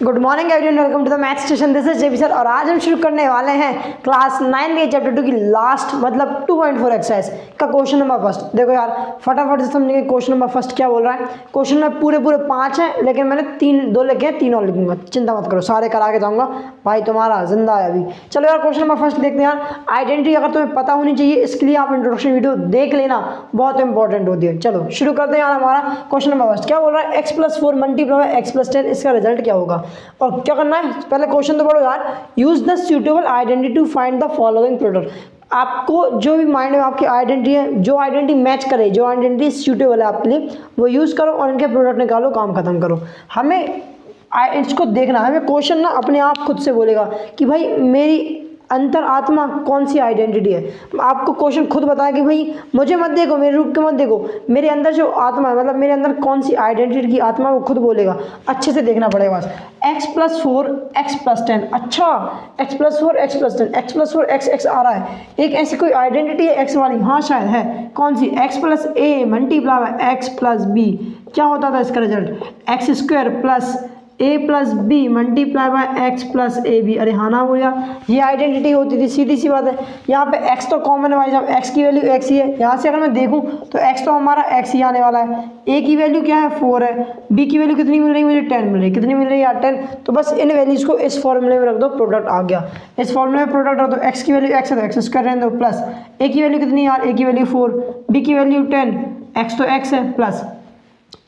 Good morning everyone, welcome to the math station. This is JP sir और आज हम शुरू करने वाले हैं क्लास 9 के चैप्टर 2 की लास्ट मतलब 2.4 एक्सरसाइज का क्वेश्चन नंबर फर्स्ट। देखो यार फटाफट से समझेंगे क्वेश्चन नंबर फर्स्ट क्या बोल रहा है। क्वेश्चन में पूरे 5 हैं, लेकिन मैंने 2 लिखे हैं, 3 और लिखूंगा, चिंता मत करो, सारे करा के जाऊंगा भाई, तुम्हारा जिंदा है अभी। चलो यार क्वेश्चन नंबर फर्स्ट देखते हैं। यार आइडेंटिटी अगर तुम्हें पता होनी चाहिए, इसके लिए आप इंट्रोडक्शन वीडियो देख लेना, बहुत इंपॉर्टेंट होती है। चलो शुरू करते हैं यार। हमारा क्वेश्चन नंबर फर्स्ट क्या बोल रहा है, x+4 मल्टीप्लाई x+10, इसका रिजल्ट क्या होगा। और क्या करना है, पहले क्वेश्चन तो पढ़ो यार। Use the suitable identity to find the following product. आपको जो भी माइंड में आपकी आइडेंटिटी है, जो आइडेंटिटी मैच करे, जो आइडेंटिटी सूटेबल है आपके लिए, वो यूज करो और इनके प्रोडक्ट निकालो, काम खत्म करो। हमें इसको देखना है, हमें क्वेश्चन ना अपने आप खुद से बोलेगा कि भाई मेरी अंतर आत्मा कौन सी आइडेंटिटी है। आपको क्वेश्चन खुद बताया कि भाई मुझे मत देखो, मेरे रूप के मत देखो, मेरे अंदर जो आत्मा है, मतलब मेरे अंदर कौन सी आइडेंटिटी की आत्मा, वो खुद बोलेगा। अच्छे से देखना पड़ेगा बस। x+4 x+10, अच्छा x+4 x+10, x+4 x आ रहा है, एक ऐसी कोई आइडेंटिटी है x वाली, हाँ शायद है। कौन सी, x+a मल्टीप्लाई x+b, क्या होता था इसका result, x² a+b multiply by x+ab। अरे हाँ ना बोलिया, ये आइडेंटिटी होती थी, सीधी सी बात है। यहाँ पे x तो कॉमन है भाई साहब, x की वैल्यू x ही है। यहाँ से अगर मैं देखूँ तो x तो हमारा x ही आने वाला है। a की वैल्यू क्या है, 4 है। b की वैल्यू कितनी मिल रही है मुझे, 10 मिल रही है। कितनी मिल रही है यार, 10। तो बस इन वैल्यूज़ को इस फॉर्मूले में रख दो, प्रोडक्ट आ गया। इस फॉर्मूले में प्रोडक्ट रख दो, x की वैल्यू x है तो x² रहने दो, प्लस a की वैल्यू कितनी यार, a की वैल्यू 4, b की वैल्यू 10, x तो x है, प्लस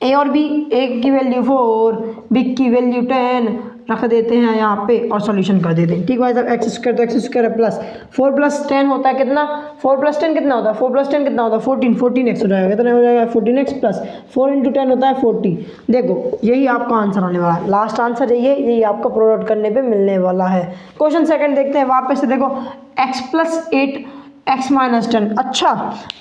ए और बी, ए की वैल्यू 4, बी की वैल्यू 10 रख देते हैं यहाँ पे और सॉल्यूशन कर देते हैं। ठीक भाई साहब, x² तो x² है, प्लस 4 + 10 होता है कितना, 4 + 10 कितना होता है, 4 + 10 कितना होता है, 14x हो जाएगा। कितना हो जाएगा, 14x प्लस 4 × 10 होता है 40। देखो यही आपका आंसर आने वाला है, लास्ट आंसर यही आपका प्रोडक्ट करने पर मिलने वाला है। क्वेश्चन सेकेंड देखते हैं, वापस से देखो x+8 x-10। अच्छा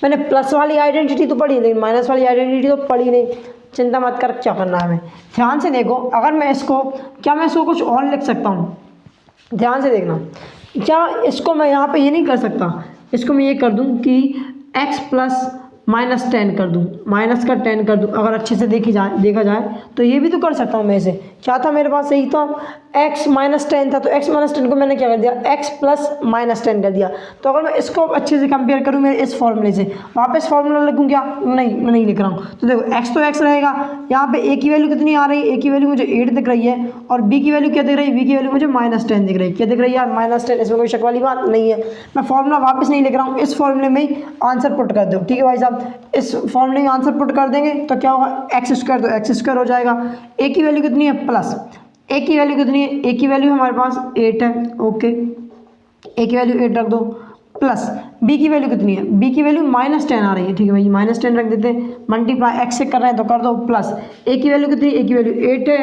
मैंने प्लस वाली आइडेंटिटी तो पढ़ी, लेकिन माइनस वाली आइडेंटिटी तो पढ़ी नहीं। चिंता मत कर, क्या करना है हमें, ध्यान से देखो। अगर मैं इसको, क्या मैं इसको कुछ और लिख सकता हूँ, ध्यान से देखना। क्या इसको मैं यहाँ पे ये नहीं कर सकता, इसको मैं ये कर दूँ कि x+-10 कर दूँ, माइनस का 10 कर दूँ। अगर अच्छे से देखा जाए तो ये भी तो कर सकता हूँ मैं इसे। क्या था मेरे पास, यही तो x-10 था, तो x-10 को मैंने क्या कर दिया, x+-10 कर दिया। तो अगर मैं इसको अच्छे से कंपेयर करूँ मेरे इस फॉर्मूले से, वापस फॉर्मूला लिखूँ क्या, नहीं मैं नहीं लिख रहा हूँ। तो देखो x तो x रहेगा, यहाँ पे a की वैल्यू कितनी आ रही है, a की वैल्यू मुझे 8 दिख रही है, और b की वैल्यू क्या दिख रही है, b की वैल्यू मुझे -10 दिख रही है। क्या दिख रही है यार, -10, इसमें कोई शक वाली बात नहीं है। मैं फॉर्मूला वापस नहीं लिख रहा हूँ, इस फॉर्मूले में ही आंसर पुट कर दो। ठीक है भाई साहब, इस फॉर्मूले में आंसर पुट कर देंगे तो क्या होगा, x² तो x² हो जाएगा। a की वैल्यू कितनी है, प्लस a की वैल्यू कितनी है, a की वैल्यू हमारे पास 8 है, ओके, a की वैल्यू 8 रख दो, प्लस b की वैल्यू कितनी है, b की वैल्यू -10 आ रही है। ठीक है भाई, -10 रख देते हैं, मल्टीप्लाई x से कर रहे हैं तो कर दो, प्लस a की वैल्यू कितनी है, a की वैल्यू 8 है,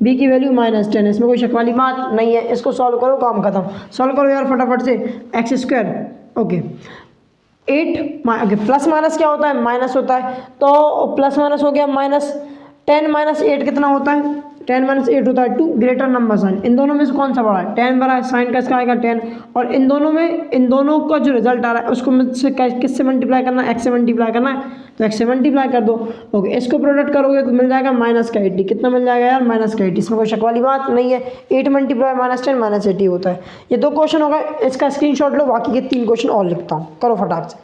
b की वैल्यू -10, इसमें कोई शक वाली बात नहीं है। इसको सॉल्व करो, काम खत्म। सॉल्व करो यार फटाफट से, x², okay 8 okay, plus minus क्या होता है, माइनस होता है, तो प्लस माइनस हो गया, -10 - 8 कितना होता है, 10 - 8 होता है 2, ग्रेटर नंबर साइन। इन दोनों में से कौन सा बड़ा है, 10 बड़ा है, साइन का इसका आएगा 10। और इन दोनों का जो रिजल्ट आ रहा है उसको मुझसे किससे मल्टीप्लाई करना है, x से मल्टीप्लाई करना है, तो x से मल्टीप्लाई कर दो। ओके, इसको प्रोडक्ट करोगे तो मिल जाएगा -80। कितना मिल जाएगा यार, -80, इसमें कोई शक वाली बात नहीं है। 8 मल्टीप्लाई -10 -80 होता है। ये 2 क्वेश्चन हो गए, इसका स्क्रीनशॉट लो, बाकी के 3 क्वेश्चन और लिखता हूँ, करो फटाक से।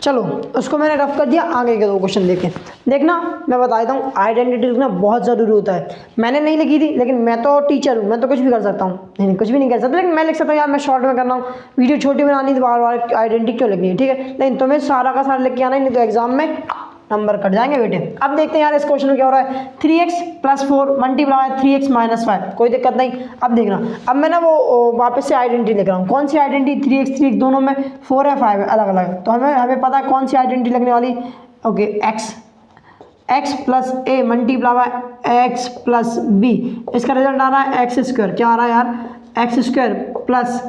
चलो उसको मैंने रफ कर दिया, आगे के 2 क्वेश्चन देखें। देखना मैं बता देता हूँ, आइडेंटिटी लिखना बहुत ज़रूरी होता है। मैंने नहीं लिखी थी, लेकिन मैं तो टीचर हूँ, मैं तो कुछ भी कर सकता हूँ, नहीं कुछ भी नहीं कर सकता, लेकिन मैं लिख सकता हूँ यार, मैं शॉर्ट में कर रहा हूँ, वीडियो छोटी बनानी तो बार आइडेंटिटी क्यों लिखनी है। ठीक है, लेकिन तुम्हें सारा का सारा लिख के आना ही, नहीं तो एग्जाम में नंबर कट जाएंगे बेटे। अब देखते हैं यार इस क्वेश्चन में क्या हो रहा है, 3x+4 मल्टीप्लाई 3x - 5, कोई दिक्कत नहीं। अब देखना, अब मैं ना वो वापस से आइडेंटिटी लिख रहा हूँ। कौन सी आइडेंटिटी, 3x दोनों में 4 है 5 है, अलग अलग है, तो हमें पता है कौन सी आइडेंटिटी लगने वाली। ओके, x+a मल्टीप्लाई x+b, इसका रिजल्ट आ रहा है x², क्या आ रहा है यार, x² plus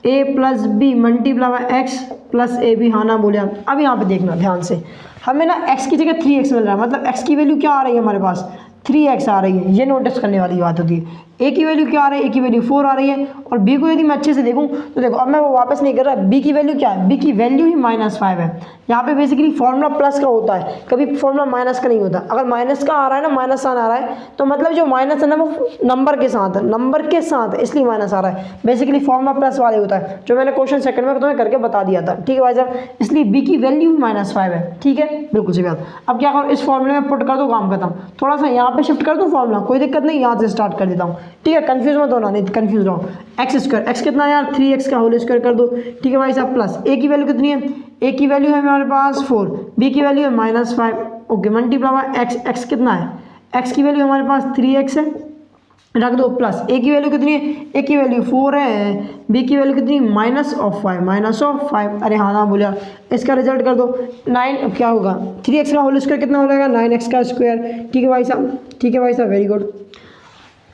a+b multiply x+ab, हाँ ना बोलिए। अब यहाँ पे देखना ध्यान से, हमें ना x की जगह 3x मिल रहा है, मतलब x की वैल्यू क्या आ रही है हमारे पास, 3x आ रही है। ये नोटिस करने वाली बात होती है, ए की वैल्यू क्या आ रही है, ए की वैल्यू 4 आ रही है। और बी को यदि मैं अच्छे से देखूं तो देखो अब मैं वो वापस नहीं कर रहा, बी की वैल्यू क्या है, बी की वैल्यू ही -5 है। यहाँ पे बेसिकली फॉर्मूला प्लस का होता है, कभी फॉर्मूला माइनस का नहीं होता। अगर माइनस का आ रहा है ना, माइनस साइन आ रहा है, तो मतलब जो माइनस है ना वो नंबर के साथ है, नंबर के साथ है, इसलिए माइनस आ रहा है। बेसिकली फॉर्मूला प्लस वाले होता है, जो मैंने क्वेश्चन सेकंड में तुम्हें करके बता दिया था, ठीक है भाई साहब। इसलिए बी की वैल्यू ही -5 है, ठीक है, बिल्कुल सही बात। अब क्या करो, इस फॉर्मूले में पुट कर दो, काम खत्म। थोड़ा सा यहाँ पे शिफ्ट कर दो फॉर्मूला, कोई दिक्कत नहीं, यहाँ से स्टार्ट कर देता हूँ, ठीक है, कंफ्यूज मत होना, नहीं कंफ्यूज रहो। एक्स स्क्वायर, एक्स कितना है यार, 3x का होल स्क्वायर कर दो, ठीक है भाई साहब, प्लस ए की वैल्यू कितनी है, ए की वैल्यू है हमारे पास 4, बी की वैल्यू है -5, ओके, मल्टीप्लाई एक्स, एक्स कितना है, एक्स की वैल्यू हमारे पास 3x है, रख दो, प्लस ए की वैल्यू कितनी है, ए की वैल्यू 4 है, बी की वैल्यू कितनी, -5, अरे हाँ ना बोलिया, इसका रिजल्ट कर दो 9, क्या होगा 3x का होल स्क्वायर कितना हो जाएगा, 9x का स्क्वायर, ठीक है भाई साहब, ठीक है भाई साहब, वेरी गुड।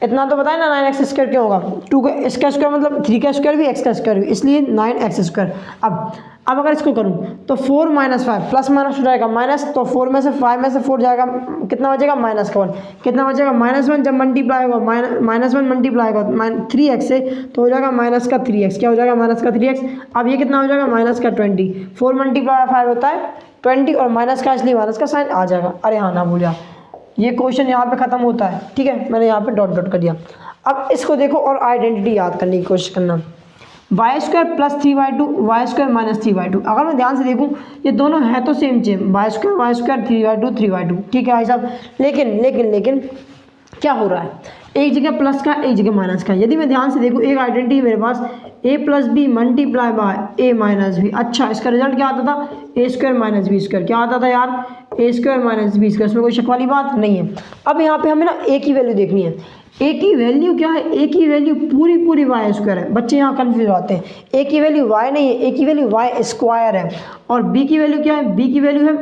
इतना तो बताए ना 9x स्क्वायर क्यों होगा, 2 का इसका स्क्वायर मतलब 3 का स्क्वायर भी, x का स्क्वायर भी, इसलिए 9x स्क्वायर। अब अगर इसको करूँ तो 4 - 5 प्लस माइनस हो जाएगा माइनस, तो 4 में से 5 में से 4 जाएगा, कितना बचेगा -1, कितना बचेगा -1, जब मल्टीप्लाई होगा -1 मल्टीप्लाई होगा 3x से तो हो जाएगा -3x, क्या हो जाएगा -3x। अब ये कितना हो जाएगा -20, 4 मल्टीप्लाई 5 होता है 20, और माइनस का इसलिए माइनस का साइन आ जाएगा। अरे हाँ ना भूलिया, ये क्वेश्चन यहाँ पे खत्म होता है, ठीक है, मैंने यहाँ पे डॉट डॉट कर दिया। अब इसको देखो और आइडेंटिटी याद करने की कोशिश करना, y² + 3y2, y² - 3y2। अगर मैं ध्यान से देखूँ ये दोनों है तो सेम सेम, y², 3y2, ठीक है भाई साहब। लेकिन क्या हो रहा है, एक जगह प्लस का, एक जगह माइनस का। यदि मैं ध्यान से देखूँ, एक आइडेंटिटी मेरे पास a + b multiply by a - b। अच्छा, इसका रिजल्ट क्या आता था, a² - b², क्या आता था यार, a² - b², इसमें कोई शक वाली बात नहीं है। अब यहाँ पे हमें ना a की वैल्यू देखनी है, a की वैल्यू क्या है, a की वैल्यू पूरी y² है। बच्चे यहाँ कन्फ्यूज होते हैं, a की वैल्यू y नहीं है, a की वैल्यू y² है। और b की वैल्यू क्या है, b की वैल्यू है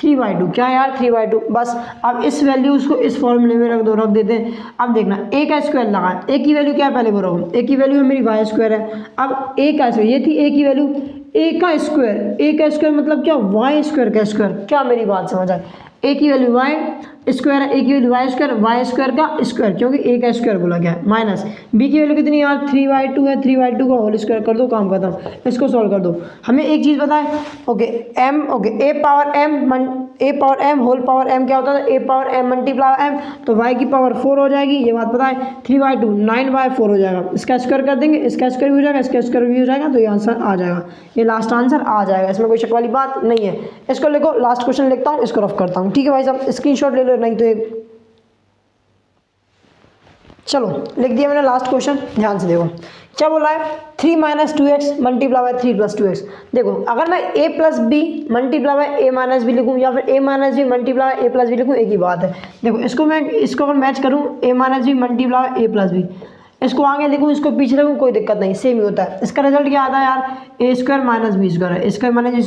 3y2, क्या यार 3y2। बस अब इस वैल्यू उसको इस फॉर्मूले में रख देते हैं। अब देखना a का स्क्वायर लगा, a की वैल्यू क्या है पहले बोलो, a की वैल्यू है मेरी y² है। अब a का स्क्वायर, ये थी a की वैल्यू, a का स्क्वायर मतलब क्या, y² का स्क्वायर, क्या मेरी बात समझ आए, a की वैल्यू y² है, a की वैल्यू y² का स्क्वायर, क्योंकि a का स्क्वायर बोला गया है, माइनस b की वैल्यू कितनी यार 3y2 है, 3y2 का होल स्क्वायर कर दो, काम खत्म। इसको सॉल्व कर दो। हमें एक चीज़ पता है, okay a power m whole power m क्या होता है, a power m multiply m, तो y की पावर 4 हो जाएगी, ये बात पता है। 3y2 9/4 हो जाएगा, इसका स्क्वायर कर देंगे, इसका स्क्वायर भी हो जाएगा, इसका स्क्वायर भी हो जाएगा, तो ये आंसर आ जाएगा, ये लास्ट आंसर आ जाएगा, इसमें कोई शक वाली बात नहीं है। इसको लिखो, लास्ट क्वेश्चन लिखता हूँ, इसको रफ करता हूँ, ठीक है भाई साहब, स्क्रीनशॉट ले लो, नहीं तो एक, चलो लिख दिया मैंने लास्ट क्वेश्चन, ध्यान से देखो क्या बोला है, 3 - 2x मल्टीप्लाई बाय 3 + 2x। देखो अगर मैं a + b multiply by a - b लिखूँ, या फिर a - b multiply by a + b लिखूँ, एक ही बात है। देखो इसको अगर मैच करूँ, a - b multiply by a + b, इसको आगे लिखूँ, इसको पीछे लिखूँ, कोई दिक्कत नहीं, सेम ही होता है। इसका रिजल्ट क्या आता है यार, a² - b² है, a² -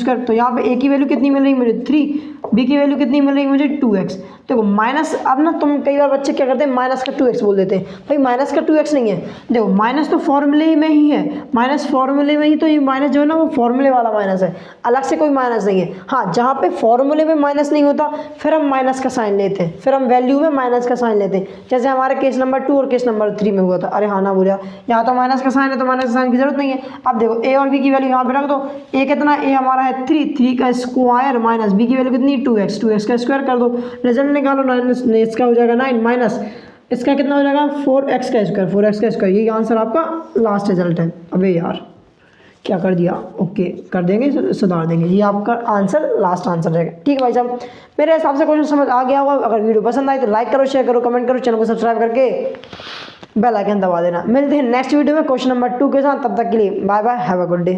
b²। तो यहाँ पे a की वैल्यू कितनी मिल रही है मुझे 3, b की वैल्यू कितनी मिल रही है मुझे 2x। देखो माइनस, अब ना तुम कई बार बच्चे क्या करते हैं, माइनस का 2x बोल देते हैं, भाई माइनस का 2x नहीं है। देखो माइनस तो फॉर्मूले में ही है, माइनस फॉर्मूले में ही, तो ये माइनस जो है ना वो फॉर्मूले वाला माइनस है, अलग से कोई माइनस नहीं है। हाँ, जहाँ पे फॉर्मूले में माइनस नहीं होता फिर हम माइनस का साइन लेते हैं, फिर हम वैल्यू में माइनस का साइन लेते हैं, जैसे हमारे केस नंबर 2 और केस नंबर 3 में हुआ था। अरे हाँ ना बोलिया, यहाँ तो माइनस का साइन है, तो माइनस का साइन की जरूरत नहीं है। अब देखो a और b की वैल्यू यहाँ पे रख दो, a कितना, a हमारा है 3 का स्क्वायर माइनस b की वैल्यू कितनी 2x का स्क्वायर कर दो, रिजल्ट निकालो, 9 इसका हो जाएगा 9 माइनस इसका कितना हो जाएगा 4x का स्क्वायर। यही आंसर आपका लास्ट रिजल्ट है। अबे यार क्या कर दिया, ओके कर देंगे, सुधार देंगे, ये आपका आंसर लास्ट आंसर रहेगा, ठीक है भाई साहब। मेरे हिसाब से क्वेश्चन समझ आ गया होगा। अगर वीडियो पसंद आई तो लाइक करो, शेयर करो, कमेंट करो, चैनल को सब्सक्राइब करके बेल आइकन दबा देना। मिलते हैं नेक्स्ट वीडियो में क्वेश्चन नंबर 2 के साथ, तब तक के लिए bye bye, have a good day.